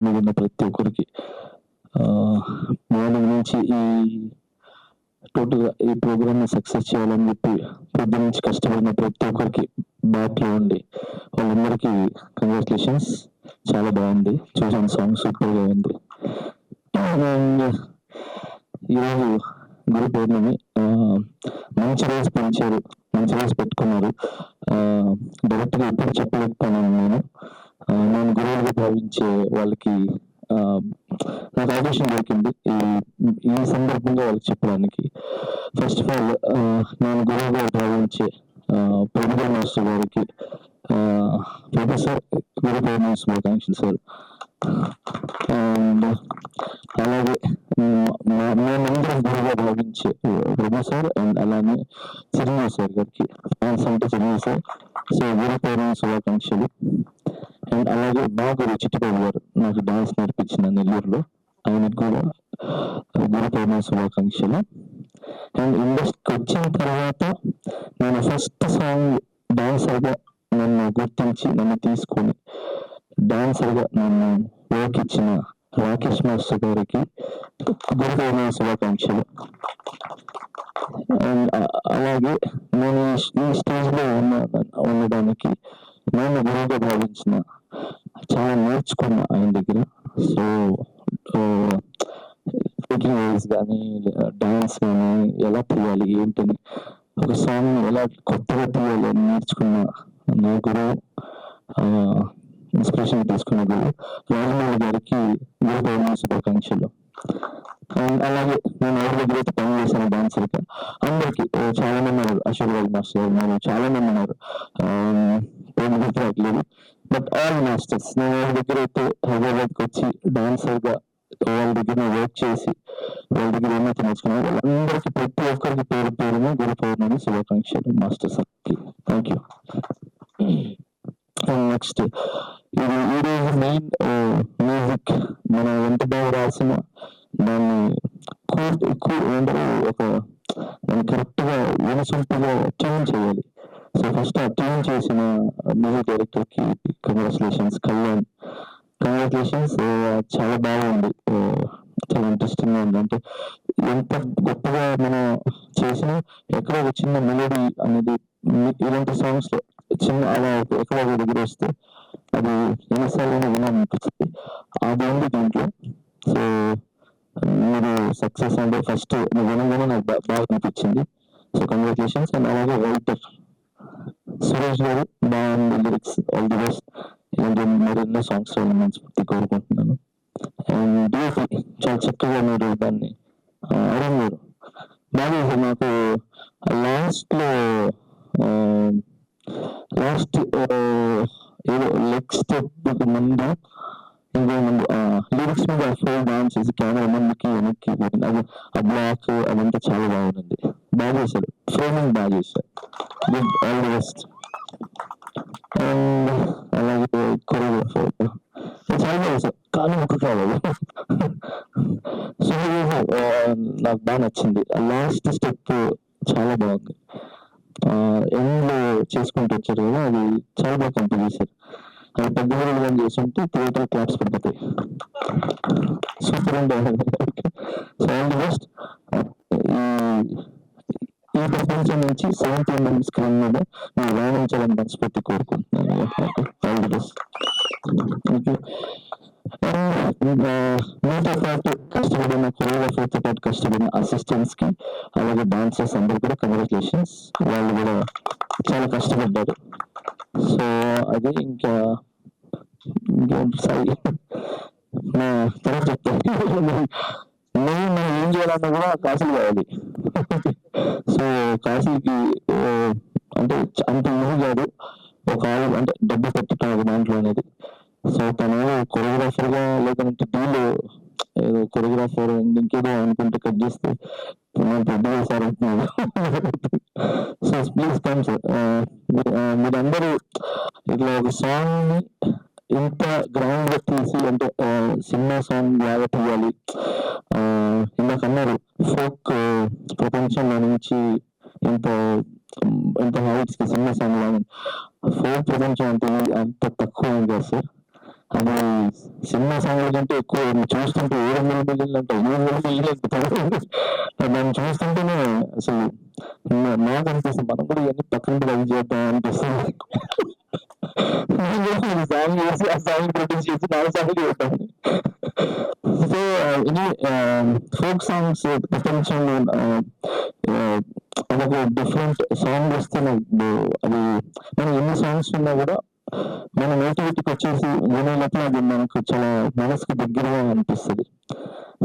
ఉన్న ప్రతి ఒక్కరికి మార్నింగ్ నుంచి టోటల్‌గా ఈ ప్రోగ్రామ్‌ని సక్సెస్ చేయాలని చెప్పి పొద్దున్న నుంచి కష్టపడిన ప్రతి ఒక్కరికి బ్యాక్‌లో ఉండి వాళ్ళందరికీ కంగ్రాచ్యులేషన్స్. చాలా బాగుంది. చూసాను సాంగ్ సూపర్‌గా ఉంది. అండ్ ఈరోజు గురు పౌర్ణమి. మంచి రోజు పెంచారు, మంచి రోజు పెట్టుకున్నారు. డైరెక్ట్‌గా ఎప్పుడు చెప్పలేకపోయాను నేను. నేను గురువులుగా భావించే వాళ్ళకి నాకు అవకాశం దొరికింది ఈ సందర్భంగా వాళ్ళకి చెప్పడానికి. ఫస్ట్ ఆఫ్ ఆల్ నేను గురువుగా భావించే ప్రభుదేవ మాస్టర్ గారికి ప్రొఫెసర్ గురు పౌర్ణమి శుభాకాంక్షలు సార్. అండ్ అలాగే మేమందరం గురువుగా భావించే ప్రభు సార్ అండ్ అలానే చిరంజీవి సార్ గారికి ఫ్యాన్స్ అంటే చిరంజీవి సార్. సో గురు పౌర్ణమి శుభాకాంక్షలు. అండ్ అలాగే మా గురు చిట్టిబాబు గారు నాకు డాన్స్ నేర్పించిన నెల్లూరులో, ఆయనకు కూడా గురు పౌర్ణమి శుభాకాంక్షలు. అండ్ ఇండస్ట్రీకి వచ్చిన తర్వాత నేను ఫస్ట్ సాంగ్ డాన్సర్గా నన్ను గుర్తించి నన్ను తీసుకొని డాన్సర్గా నన్ను వర్క్ ఇచ్చిన రాకేష్ మాస్టర్ గారికి గురు పౌర్ణమి శుభాకాంక్షలు. అండ్ అలాగే నేను ఈ స్టేజ్లో ఉండడానికి నేను గురువుగా భావించిన, చాలా నేర్చుకున్న ఆయన దగ్గర. సో టేకింగ్ వైజ్ కానీ డాన్స్ కానీ ఎలా తీయాలి ఏంటని, ఒక సాంగ్ ఎలా కొత్తగా తీయాలి అని నేర్చుకున్న నా గురువు, ఇన్స్పిరేషన్ తీసుకున్న గురువు రాజమౌళి గారికి గురు పౌర్ణమి శుభాకాంక్షలు. అండ్ అలాగే నేను ఎవరి దగ్గర అయితే పని చేశాను డాన్సర్గా అందరికి చాలా మంది ఉన్నారు. అశోక్ రాజ్ మాస్టర్ ఉన్నారు, చాలా మంది ఉన్నారు, పేరు గుర్తురాట్లేదు. బట్ ఆల్ మాస్టర్స్ నేను ఎవరి దగ్గర అయితే హైదరాబాద్కి వచ్చి డాన్సర్గా వాళ్ళ దగ్గర వర్క్ చేసి వాళ్ళ దగ్గర ఏమైతే నేర్చుకున్నారో వాళ్ళందరికీ ప్రతి ఒక్కరికి పేరు పేరున గురు పౌర్ణమి శుభాకాంక్షలు మాస్టర్ సార్కి. Thank you. నెక్స్ట్ ఈరోజు మెయిన్ మ్యూజిక్ మనం ఎంత బాగా రాసిన దాన్ని ఒక దాన్ని కరెక్ట్గా యూనిసల్ట్గా ట్యూన్ చేయాలి. సో ఫస్ట్ ఆ ట్యూన్ చేసిన మ్యూజిక్ డైరెక్టర్కి కంగ్రాచులేషన్స్. కళ్యాణ్ కంగ్రాచులేషన్స్. చాలా బాగుంది, చాలా ఇంట్రెస్టింగ్గా ఉంది. అంటే ఎంత గొప్పగా మనం చేసినా ఎక్కడో ఒక చిన్న మెలోడీ అనేది ఇలాంటి సాంగ్స్లో చిన్న అలా ఎక్కడో ఒక దగ్గర వస్తే అది ఎన్నిసార్లు వినాలనిపిస్తుంది. అది ఉంది దీంట్లో. సో మీరు సక్సెస్ అంటే ఫస్ట్ వినగానే నాకు బాగా అనిపించింది. So congratulations. అండ్ అలాగే రైటర్ సురేష్ గారు బాగుంది లిరిక్స్, ఆల్ ది బెస్ట్. ఇలాంటి మరెన్నో సాంగ్స్ మనస్ఫూర్తి కోరుకుంటున్నాను. అండ్ డిఎఫ్ఈ చాలా చక్కగా మీరు దాన్ని అరేంజ్ బాగా చేశారు. నాకు లాస్ట్లో ఏదో లెగ్ స్టెప్ ముందు ఇంకో ముందు లిరిక్స్ మీద ఫోర్ డాన్స్ చేసి కెమెరా ముందుకి వెనక్కి అది ఆ బ్లాక్ అదంతా చాలా బాగుంది. బాగా చేశారు, ఫ్రేమింగ్ బాగా చేశారు. Good, all the best. And అలాగే కొరియోగ్రాఫర్ చాలా బాగా చేశారు, కానీ ఒక కావాలి సో నాకు బాగా నచ్చింది. లాస్ట్ స్టెప్ చాలా బాగుంది. ఎండ్లో చేసుకుంటూ వచ్చారు కదా, అది చాలా బాగా కంప్లీట్ చేశారు. అది పెద్ద విధంగా చేస్తుంటే థియేటర్ క్లాప్స్ పడిపోతాయి. సూపర్ అండి. So all the best. ఈ ప్రపంచం నుంచి 7th MM స్క్రీన్ మీద మీరు రాణించాలని మనస్ఫూర్తి కోరుకుంటున్నాను. All the best. Thank you. మీతో పాటు కష్టపడిన కొరియోగ్రాఫర్తో పాటు కష్టపడిన అసిస్టెంట్స్ కి అలాగే డాన్సర్స్ అందరూ కూడా కంగ్రాచులేషన్స్. వాళ్ళు కూడా చాలా కష్టపడ్డారు. సో అదే ఇంకా సారీ నా తర్వాత చెప్తాను. మనం ఏం చేయాలన్నా కూడా కాసులు కావాలి. సో కాసులకి అంటే అంత ఈజీ కాదు ఒక అంటే డబ్బు పెట్టడం ఒక దాంట్లో అనేది. సో తను కొరియోగ్రాఫర్గా లేదంటే డీలో ఏదో కొరియోగ్రాఫర్ ఇంకేదో అనుకుంటే కట్ చేస్తే నేను పెద్ద చేశారు అంటున్నాను. So please come sir. మీరందరూ ఇట్లా ఒక సాంగ్ ని ఇంత గ్రౌండ్ గా తీసి అంటే సినిమా సాంగ్ లాగా తీయాలి. ఇందాక అన్నారు ఫోక్ ప్రపంచంలో నుంచి ఇంత హైట్స్ కి సినిమా సాంగ్ లాగా. ఫోక్ ప్రపంచం అంటే అంత తక్కువ ఏం కాదు సార్. అది సినిమా సాంగ్ల కంటే ఎక్కువ చూస్తుంటే 700 మిలియన్లు అంటే 800 మిలియన్లు దాన్ని చూస్తుంటేనే అసలు నాకు అనిపిస్తుంది మనం కూడా ఇవన్నీ పక్కన రవి చేద్దాం అనిపిస్తుంది. సాంగ్ చేసి ఆ సాంగ్ ప్రొడ్యూస్ చేసి 4 సార్లు చేద్దాం. సో ఇది ఫోక్ సాంగ్స్ ప్రపంచంలో అదొక డిఫరెంట్ సాంగ్ వస్తున్నాయి. అది మనం ఎన్ని సాంగ్స్ ఉన్నా కూడా మన నేటివిటీకి వచ్చేసి వినేటప్పుడు అది మనకు చాలా మనసుకు దగ్గరగా అనిపిస్తుంది.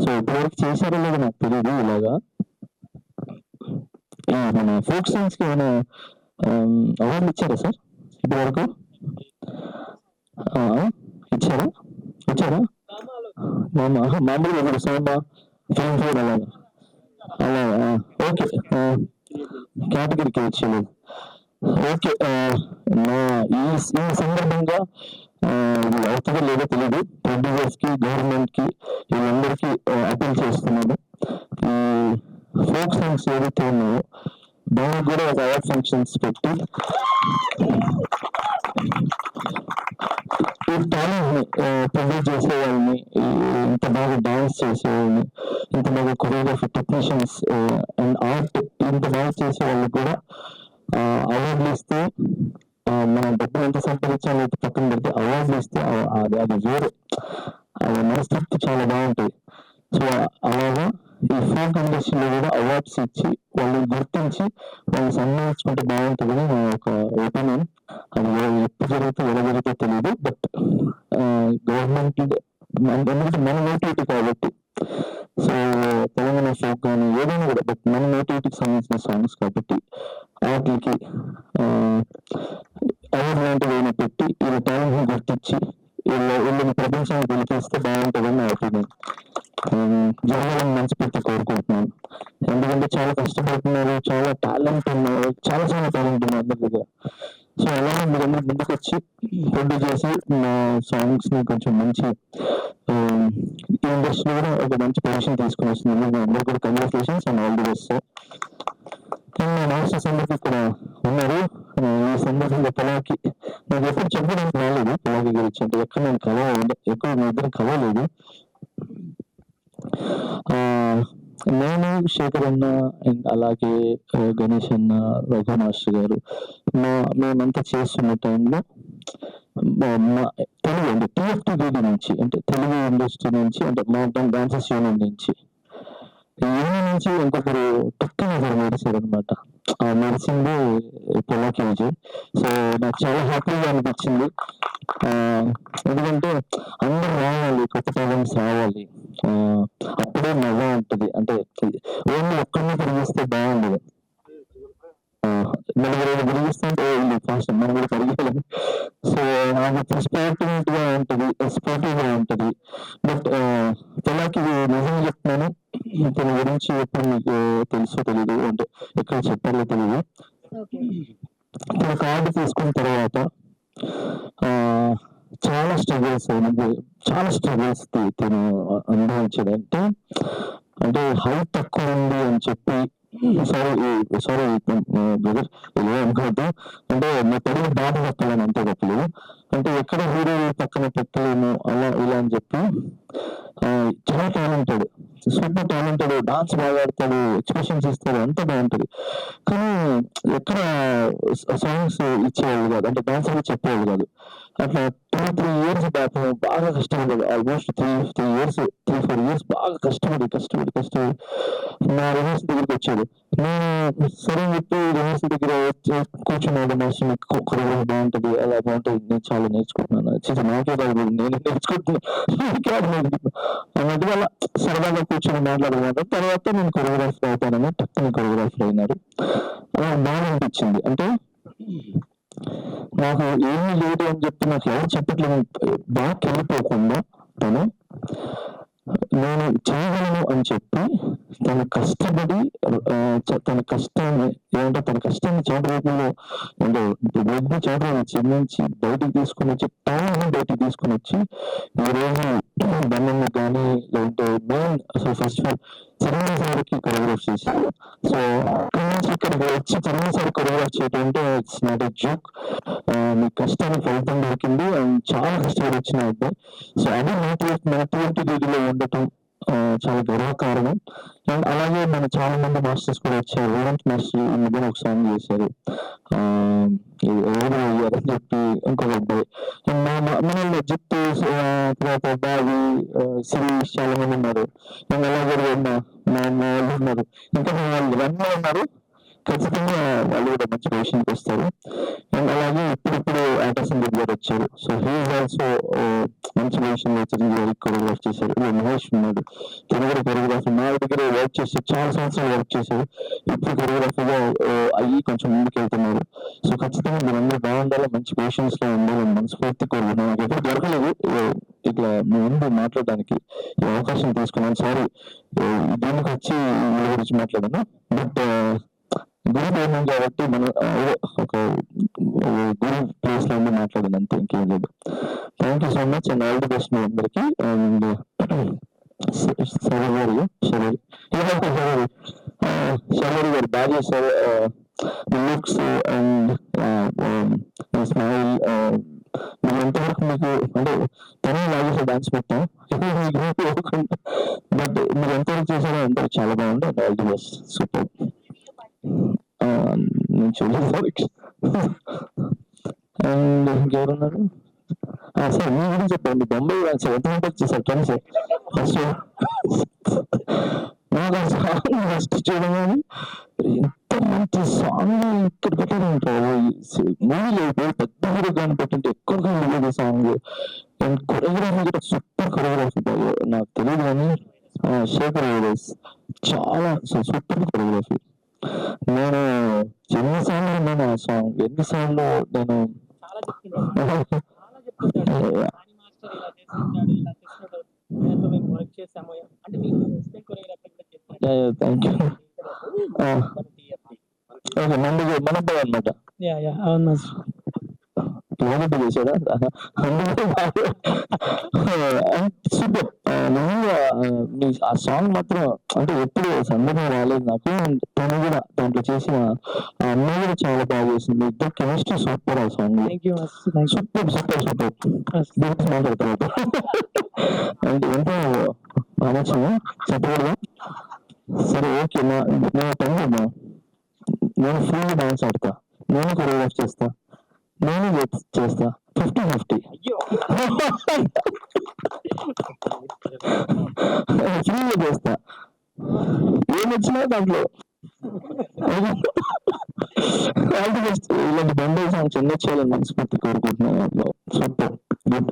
సో ఇప్పటివరకు చేశారో లేదో నాకు తెలియదు ఇలాగా. మన ఫోక్ సాంగ్స్ కి ఏమైనా అవార్డులు ఇచ్చారా సార్ ఇప్పటివరకు? ఇచ్చారా ఇచ్చారా మామూలుగా ఇప్పుడు సినిమా ఫిల్మ్ ఫేర్ అలాగా అలాగా ఓకే కేటగిరీకి వచ్చలేదు. ఓకే ఈ సందర్భంగా ఇది అవుతుందో లేదో తెలియదు. ప్రొడ్యూసర్స్ కి గవర్నమెంట్ కి వీళ్ళందరికీ అపీల్ చేస్తున్నాను. ఈ ఫోక్ సాంగ్స్ ఏదైతే ఉన్నాయో దానికి కూడా ఒక అవార్డ్ ఫంక్షన్స్ పెట్టి ఈ టాలెంట్ ని ప్రొడ్యూస్ చేసే వాళ్ళని, ఇంత బాగా డాన్స్ చేసే వాళ్ళని, ఇంత బాగా కొరియోగ్రఫీ టెక్నీషియన్స్ అండ్ ఆర్ట్ ఇంత బాగా చేసే వాళ్ళకి కూడా అవార్డులు ఇస్తే మనం డబ్బులు ఎంత సంపాదించాలో పక్కన పెడితే అవార్డులు ఇస్తే అది వేరే మనస్తృప్తి చాలా బాగుంటుంది. సో అలాగా ఈ ఫోక్ ఇండస్ట్రీలో కూడా అవార్డ్స్ ఇచ్చి వాళ్ళని గుర్తించి వాళ్ళని సన్మానించుకుంటే బాగుంటుందని నా ఒక ఒపీనియన్. అది ఎప్పుడు జరుగుతుందో ఎలా జరుగుతుందో తెలియదు. బట్ గవర్నమెంట్ ఎందుకంటే మన నేటివిటీ కాబట్టి, సో తెలంగాణ ఫోక్ కానీ ఏదైనా కూడా బట్ మన నేటివిటీకి సంబంధించిన సాంగ్స్ కాబట్టి వాటికి అవార్డు లాంటివి ఏమైనా పెట్టి వీళ్ళ టాలెంట్ ని గుర్తించి వీళ్ళని ప్రపంచానికి పిలిపిస్తే బాగుంటుందని నా ఒపీనియన్. జరగాలని మనస్ఫూర్తి కోరుకుంటున్నాను. ఎందుకంటే చాలా కష్టపడుతున్నారు, చాలా టాలెంట్ ఉన్నారు, చాలా టాలెంట్ ఉన్నారు అందరి దగ్గర. సో అలాగే మీరందరూ ముందుకు వచ్చి ప్రొడ్యూస్ చేసి నా సాంగ్స్ ని కొంచెం మంచి ఈ ఇండస్ట్రీ కూడా ఒక మంచి పొజిషన్ తీసుకుని వస్తుంది. అందరూ కూడా congratulations and all the best sir. Masters అందరికీ ఇక్కడ ఉన్నారు. ఈ సందర్భంగా పొలాకి నాకు ఎప్పుడు చెప్పడానికి రాలేదు. పొలాకి గురించి అంటే ఎక్కడ నేను ఎక్కడ మీ ఇద్దరు కలవలేదు. నేను శేఖర్ అన్న అండ్ అలాగే గణేష్ అన్న, రఘు మాస్టర్ గారు మేమంతా చేస్తున్న టైంలో తెలుగు అంటే TFTDD నుంచి అంటే తెలుగు ఇండస్ట్రీ నుంచి అంటే మోడర్న్ డాన్సర్స్ యూనియన్ నుంచి ఇంకొకరు టక్కన ఒకరు మెరిసారు అనమాట. ఆ మెరిసింది పొలాకి విజయ్. సో నాకు చాలా హ్యాపీగా అనిపించింది. ఎందుకంటే అందరూ రావాలి, కొత్త టాలెంట్స్ రావాలి, అప్పుడే మజా ఉంటుంది. అంటే ఓన్లీ ఒక్కరిని పెరిగిస్తే బాగుండదు. నలుగురు పెరిగిస్తుంటే ఫాస్ట్ మనం కూడా పెరిగేయాలి. సో అది స్పోర్టివ్ గా ఉంటుంది, స్పోర్టివ్ గా ఉంటుంది. బట్ పొలాకి నిజంగా చెప్తున్నాను, తన గురించి ఎప్పుడు మీకు తెలుసో తెలీదు, అంటే ఎక్కడ చెప్పాలో తెలీదు. తన కార్డు తీసుకున్న తర్వాత చాలా స్ట్రగుల్స్ తిను అనుభవించాడు. అంటే హైట్ తక్కువ ఉంది అని చెప్పి సారీ బ్రదర్ ఇలా అనుకోవద్దు. అంటే నా తెలుగు బాధ చెప్పాలని అంతే తప్పలేదు. అంటే ఎక్కడ హీరో పక్కన పెట్టలేము అలా ఇలా అని చెప్పి చాలా టాలెంటెడ్, సూపర్ టాలెంటెడ్, డాన్స్ బాగా ఆడతాడు, ఎక్స్ప్రెషన్స్ ఇస్తాడు, అంతా బాగుంటది. కానీ ఎక్కడ సాంగ్స్ ఇచ్చేవాళ్ళు కాదు, అంటే డాన్స్ అనేది చెప్పేవాళ్ళు కాదు. అట్లా 2-3 years బ్యాక్ బాగా కష్టపడ్డాడు. ఆల్మోస్ట్ 3-4 years బాగా కష్టపడి నా రిహర్సల్ దగ్గరికి వచ్చాడు. నేను సరే చెప్పి రిహర్సల్ దగ్గర కూర్చున్నాడు. మాస్టర్ కొరియోగ్రఫీ బాగుంటది, అలా బాగుంటది, నేను చాలా నేర్చుకుంటున్నాను, నాకే బాగా నేను నేర్చుకుంటున్నాను అన్నట్టుగా అలా సరదాగా కూర్చొని మాట్లాడుకున్నాను. తర్వాత నేను కొరియోగ్రాఫర్ అవుతానని టక్కుని కొరియోగ్రాఫర్ అయినారు. అలా బాగా అనిపించింది. అంటే నాకు ఏమీ లేదు అని చెప్పి నాకు ఎవరు చెప్పట్లేదు, బాగా వెళ్ళిపోకుండా తను నేను చేయగలను అని చెప్పి తన కష్టపడి తన కష్టాన్ని చాటు రూపంలో అంటే వద్దు చాటు చిన్నించి బయటికి తీసుకుని వచ్చి టాలెంట్ బయటికి తీసుకుని వచ్చి ఈ రోజు బంధంలో కానీ లేదంటే మెయిన్ అసలు ఫస్ట్ ఆఫ్ ఆల్ చిరంజీవి సార్కి కొరియోగ్రాఫ్ చేసి, సో అక్కడి నుంచి ఇక్కడికి వచ్చి కనీసం కొరియోగ్రాఫ్ చేయడం అంటే ఇట్స్ నాట్ ఎ జోక్. మీ కష్టానికి ఫలితం దొరికింది అండ్ చాలా కష్టపడి వచ్చిన అబ్బాయి. సో అది నాటి డిగ్రీలో ఉండటం చాలా గర్వకారణం. అండ్ అలాగే మన చాలా మంది మాస్టర్స్ కూడా వచ్చారు. రేవంత్ మాస్టర్ ఈ మధ్యన ఒక సాంగ్ చేశారు, ఎవరు అయ్యారు అని చెప్పి ఇంకొక అబ్బాయి. మనల్ని జిత్తు, తర్వాత బావి, శిరీష్ చాలా మంది ఉన్నారు. అండ్ అలాగే మా వాళ్ళు ఉన్నారు, ఇంకా వాళ్ళు రన్లో ఉన్నారు. ఖచ్చితంగా వాళ్ళు కూడా మంచి పొజిషన్కి వస్తారు. అండ్ అలాగే ఇప్పుడు ఆటర్సన్ రెడ్డి గారు వచ్చారు. సో హీఈస్ ఆల్సో మంచి పొజిషన్ లో చిరంజీవి కొరియోగ్రాఫ్ చేశారు. మహేష్ ఉన్నాడు, తన కూడా కొరియోగ్రాఫర్ మా దగ్గర వర్క్ చేశారు, చాలా సంవత్సరాలు వర్క్ చేశారు. ఇప్పుడు కొరియోగ్రాఫర్గా అయ్యి కొంచెం ముందుకు వెళ్తున్నారు. సో ఖచ్చితంగా మీరందరూ బాగుండాలి, మంచి పొజిషన్స్ లో ఉండాలని మనస్ఫూర్తి కోరుకుంటున్నాను. నాకు ఎప్పుడు దొరకలేదు ఇట్లా మీ ముందు మాట్లాడడానికి ఈ అవకాశం తీసుకున్నాను. సారీ దీనికి వచ్చి వీళ్ళ గురించి మాట్లాడాను. బట్ గురి పోయినాం కాబట్టి మనం ఒక గురి ప్లేస్ లో మాట్లాడింది అంతే, ఇంకేం లేదు. Thank you so much and all the best మీ అందరికి. అండ్ శరవరి గారు బాగా చేశారు. లుక్స్ అండ్ స్మైల్ మీరు ఎంతవరకు మీకు అంటే తనే లాగేసారు డాన్స్ మొత్తం, బట్ మీరు ఎంతవరకు చేశారో అంతా చాలా బాగుంది. And all the best, super. నేను చూడలేదు అండ్ ఇంకెవరున్నారు సార్ మీ గురించి చెప్పండి. బొంబాయి సార్ ఎంత వచ్చేసారు కానీ సార్ ఫస్ట్ నాకు ఆ సాంగ్ ఫస్ట్ చూడగానే ఎంత మంచి సాంగ్ ఇక్కడ పెట్టారంటారు. మూవీలో పెద్ద హీరో కానీ పెట్టంటే ఎక్కువగా ఉండేది సాంగ్. అండ్ కొరియోగ్రఫీ కూడా సూపర్ కొరియోగ్రఫీ. నాకు తెలియదు కానీ శేఖర్ చాలా సూపర్ కొరియోగ్రఫీ. నేను ఎన్నిసార్లు నేను ఆ సాంగ్ ఎన్నిసార్లు నేను థ్యాంక్ యూ. ఓకే మనబ్బాయి అనమాట చేశాడా సూపర్. ఆ సాంగ్ మాత్రం అంటే ఎప్పుడు సందర్భం రాలేదు నాకు. తను కూడా దాంట్లో చేసిన ఆ అమ్మాయి కూడా చాలా బాగా చేసింది. ఇద్దరు కెమిస్ట్రీ సూపర్ ఆ సాంగ్. సూపర్ సూపర్ సూపర్ గురించి మాట్లాడతాను అంటే ఎంతో నచ్చము చెప్పకూడదు. సరే ఓకే, నేను పని చేద్దాం. నేను ఫుల్ డాన్స్ ఆడతా, నేను కొరియోగ్రాఫ్ చేస్తా, నేను చేస్తా 50-50 ఫ్రీగా చేస్తా, ఏమొచ్చినా దాంట్లో. ఇలాంటి బొంబాయి సాంగ్స్ ఎన్నో చేయాలని మనస్ఫూర్తి కోరుకుంటున్నాను. Super good.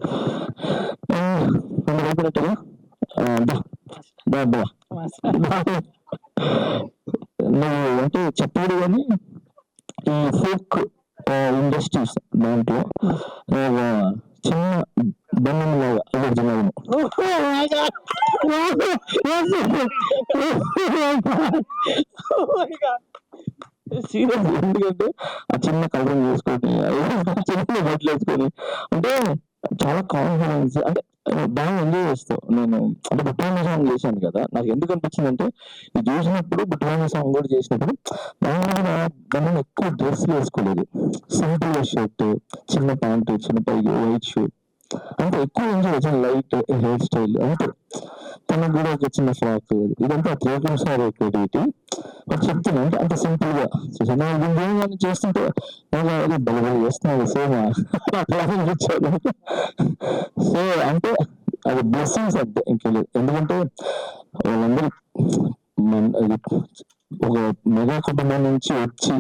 అయిపోయినట్టుగా నువ్వు అంటే చెప్పాడు కానీ ఈ ఫోక్ ఇండస్ట్రీస్ దాంట్లో చిన్న బంధం లాగా అడుగుతున్నాను. సీరియస్, ఎందుకంటే ఆ చిన్న కలరింగ్ చేసుకొని చిన్న బట్టలు వేసుకొని అంటే చాలా కాన్ఫిడెన్స్, అంటే బాగా ఎంజాయ్ చేస్తావు. నేను అంటే బుట్టరామ సాంగ్ చేశాను కదా, నాకు ఎందుకు అనిపించింది అంటే ఇది చూసినప్పుడు బుట్టరామ సాంగ్ కూడా చేసినప్పుడు దాని ఎక్కువ డ్రెస్ వేసుకోలేదు, సింపుల్ షర్ట్, చిన్న ప్యాంటు, చిన్న పైకి వైట్ షూ, అంటే ఎక్కువ ఎంజాయ్ చేశాను. లైట్ హెయిర్ స్టైల్ అంటే తనకు కూడా ఒక చిన్న ఫ్రాక్, ఇదంతా త్రివిక్రమ్ సార్ క్రియేటివిటీ. బట్ చెప్తున్నా అంటే అంత సింపుల్ గా చేశాను. చేస్తుంటే బలబలి చేస్తున్నాడు సేమ్ అట్లా అనిపించాడు. సో అంటే అది బ్లెస్సింగ్స్ అంతే, ఇంకెళ్ళి. ఎందుకంటే వాళ్ళందరూ ఒక మెగా కుటుంబం నుంచి వచ్చి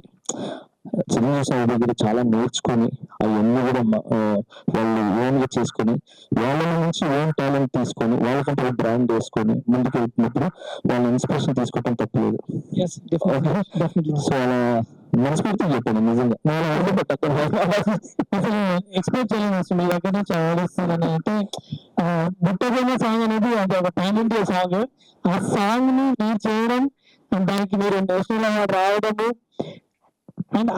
చిరంజీవి సార్ దగ్గర చాలా నేర్చుకొని అవన్నీ కూడా వాళ్ళు ఓన్ గా చేసుకొని వాళ్ళ నుంచి ఓన్ టాలెంట్ తీసుకొని వాళ్ళకంటే బ్రాండ్ వేసుకొని ముందుకు వెళ్తున్నప్పుడు వాళ్ళ ఇన్స్పిరేషన్ తీసుకోవటం తప్పలేదు. సో అలా మనస్ఫూర్తిగా చెప్పాను నిజంగా. ఎక్స్పెక్ట్ చేయలేదు మీ దగ్గర నుంచి ఆడిస్తానని. అంటే బుట్టబొమ్మ సాంగ్ అనేది అది ఒక పాన్ ఇండియా సాంగ్. ఆ సాంగ్ ని మీరు చేయడం, దానికి మీరు నేషనల్ అవార్డు రావడము, అండ్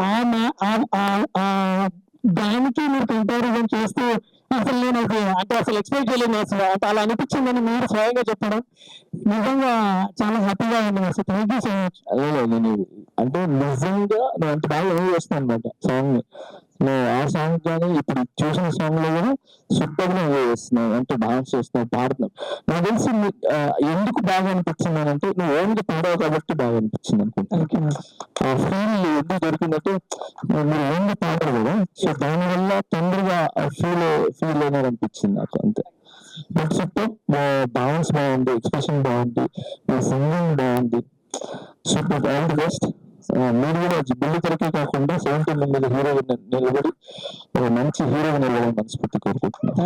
దానికి మీరు కంపారిజన్ చేస్తూ అసలు నేను అంటే అసలు ఎక్స్పెక్ట్ చేయలేదు అసలు, అంటే అలా అనిపించిందని మీరు స్వయంగా చెప్పడం నిజంగా చాలా హ్యాపీగా ఉంది అసలు. Thank you so much. అదే నేను అంటే నిజంగా నేను అంత బాగా ఎంజాయ్ చేస్తాను అనమాట సాంగ్. నేను ఆ సాంగ్ కానీ ఇప్పుడు చూసిన సాంగ్ లో కూడా సూపర్ గా ఎంజాయ్ చేస్తున్నాను, అంటే డాన్స్ చేస్తున్నాను, పాడుతున్నాను. నాకు తెలిసి ఎందుకు బాగా అనిపించింది అంటే నువ్వు ఓన్గా పాడావు కాబట్టి బాగా అనిపించింది అనుకుంటా. ఆ ఫీల్ ఎందుకు దొరికిందంటే మీరు ఓన్గా పాడరు కదా, సో దానివల్ల తొందరగా ఫీల్ అయినారు అనిపించింది నాకు, అంతే. బట్ సూపర్, డాన్స్ బాగుంది, ఎక్స్ప్రెషన్ బాగుంది, మీ సింగింగ్ బాగుంది, సూపర్, ఆల్ ది బెస్ట్. మీరు కూడా బిల్లు తరకే కాకుండా 17 మంది హీరోగా నిలబడి ఒక మంచి హీరోగా నిలబడి మనస్ఫూర్తి కోరుకుంటున్నాను.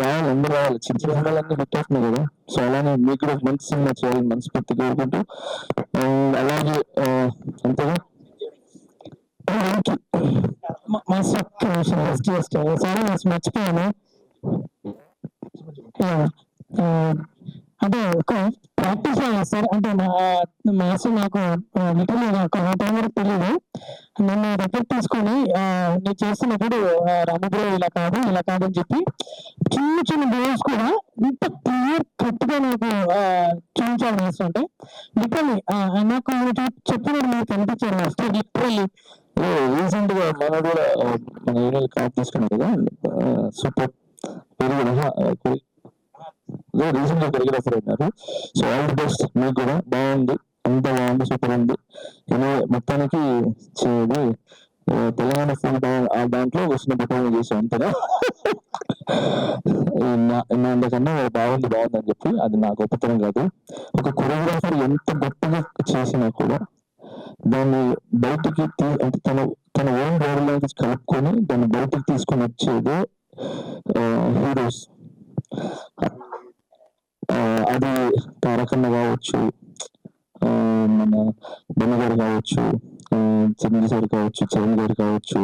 రావాలి, అందరూ రావాలి, చిన్న చిన్న సినిమాలన్నీ పెట్టేస్తున్నాయి కదా, సో అలానే మీకు కూడా మంచి సినిమా చేయాలని మనస్ఫూర్తి కోరుకుంటూ, అలాగే అంతేగా మర్చిపోయాను. అంటే ఒక ప్రాక్టీస్ సార్, అంటే మాస్టర్ నాకు లిటరలీ ఒక టైం వరకు తెలియదు. నన్ను దగ్గర తీసుకొని నేను చేస్తున్నప్పుడు రామబ్రో ఇలా కాదు అని చెప్పి చిన్న చిన్న గేమ్స్ కూడా ఇంత క్లియర్ కట్ గా నాకు చూపించాలి మాస్టర్. అంటే లిటరలీ నాకు చెప్పినప్పుడు మీకు కనిపించారు మాస్టర్. లిటరలీ రీసెంట్ గా మన కూడా మన ఏరియాలో కార్డ్ తీసుకున్నాం కదా, సూపర్, రీసెంట్ గా కొరియోగ్రాఫర్ అయినారు. సో ఆల్ ది బెస్ట్, మీకు కూడా బాగుంది, అంత బాగుంది, సూపర్ ఉంది. మొత్తానికి తెలంగాణ ఫుల్ ఆ దాంట్లో వచ్చిన బట్టలు చేసాం అంతేనా. ఇంతకన్నా బాగుంది అని చెప్పి, అది నా గొప్పతనం కాదు. ఒక కొరియోగ్రాఫర్ ఎంత గొప్పగా చేసినా కూడా దాన్ని బయటికి అంటే తన ఓన్ బాడీ లాంగ్వేజ్ కలుపుకొని దాన్ని బయటికి తీసుకొని వచ్చేదే హీరోస్. అది తారకన్న కావచ్చు, మన బొమ్మ గారు కావచ్చు, చిరంజీవి గారు కావచ్చు, చరణ్ గారు కావచ్చు,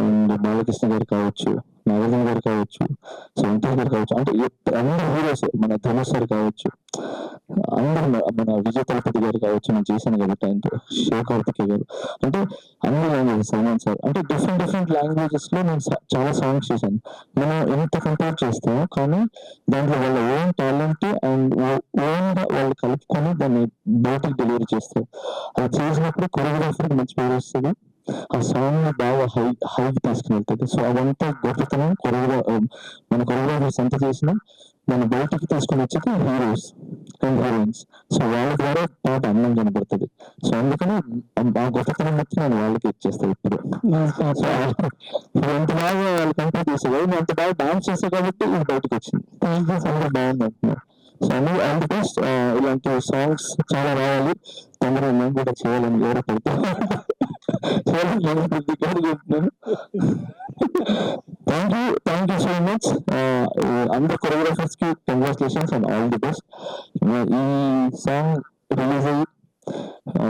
అండ్ బాలకృష్ణ గారు కావచ్చు, నాగార్జున గారు కావచ్చు, వెంకటేష్ గారు కావచ్చు, అంటే అందరు హీరోస్, మన ధనుష్ గారు కావచ్చు, అందరు, మన విజయ్ తలపతి గారు కావచ్చు, నేను చేశాను కాబట్టి ఆయనతో, శివకార్తికేయ గారు, అంటే అన్ని లాంగ్వేజెస్, సల్మాన్ సార్, అంటే డిఫరెంట్ లాంగ్వేజెస్ లో నేను చాలా సాంగ్స్ చేశాను. మనం ఎంత కంపేర్ చేస్తామో కానీ దాంట్లో వాళ్ళ ఓన్ టాలెంట్ అండ్ ఓన్ గా వాళ్ళు కలుపుకొని దాన్ని బయటకు డెలివరీ చేస్తారు. అది చేసినప్పుడు కొరియోగ్రాఫర్ మంచి పేరు వస్తుంది, ఆ సాంగ్ ని బాగా హైకి తీసుకుని వెళ్తుంది. సో అదంతా గొప్పతనం మన కొరియోగ్రాఫర్స్ ఎంత చేసినా మన బయటకి తీసుకుని వచ్చేది హీరోస్ అండ్ హీరోయిన్స్. సో వాళ్ళ ద్వారా పాట అందం కనబడుతుంది. సో అందుకని ఆ గొప్పతనం మొత్తం నేను వాళ్ళకి ఇచ్చేస్తాను ఇప్పుడు. ఎంత బాగా వాళ్ళు కంప్లీట్ చేస్తారు, నేను అంత బాగా డాన్స్ చేస్తాను కాబట్టి ఇది బయటకు వచ్చింది. చాలా బాగుంది అంటున్నారు. సో ఆల్ ది బెస్ట్, ఇలాంటి సాంగ్స్ చాలా రావాలి, తొందరగా మేము కూడా చేయాలని ఎవరు పడుతున్నాను. Thank you so much. అందరు కొరియోగ్రాఫర్స్ కి congratulations and all the best. ఈ సాంగ్ రిలీజ్ అయ్యి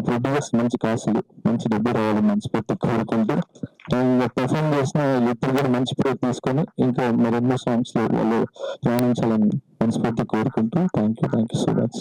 ప్రొడ్యూసర్స్ మంచి కాసులు, మంచి డబ్బు రావాలి మనస్ఫూర్తి కోరుకుంటూ, పర్ఫార్మ్ చేసిన ఇద్దరు కూడా మంచి పేరు తీసుకొని ఇంకా మరెన్నో సాంగ్స్ లో వాళ్ళు రాణించాలని మనస్ఫూర్తి కోరుకుంటూ థ్యాంక్ యూ సో మచ్.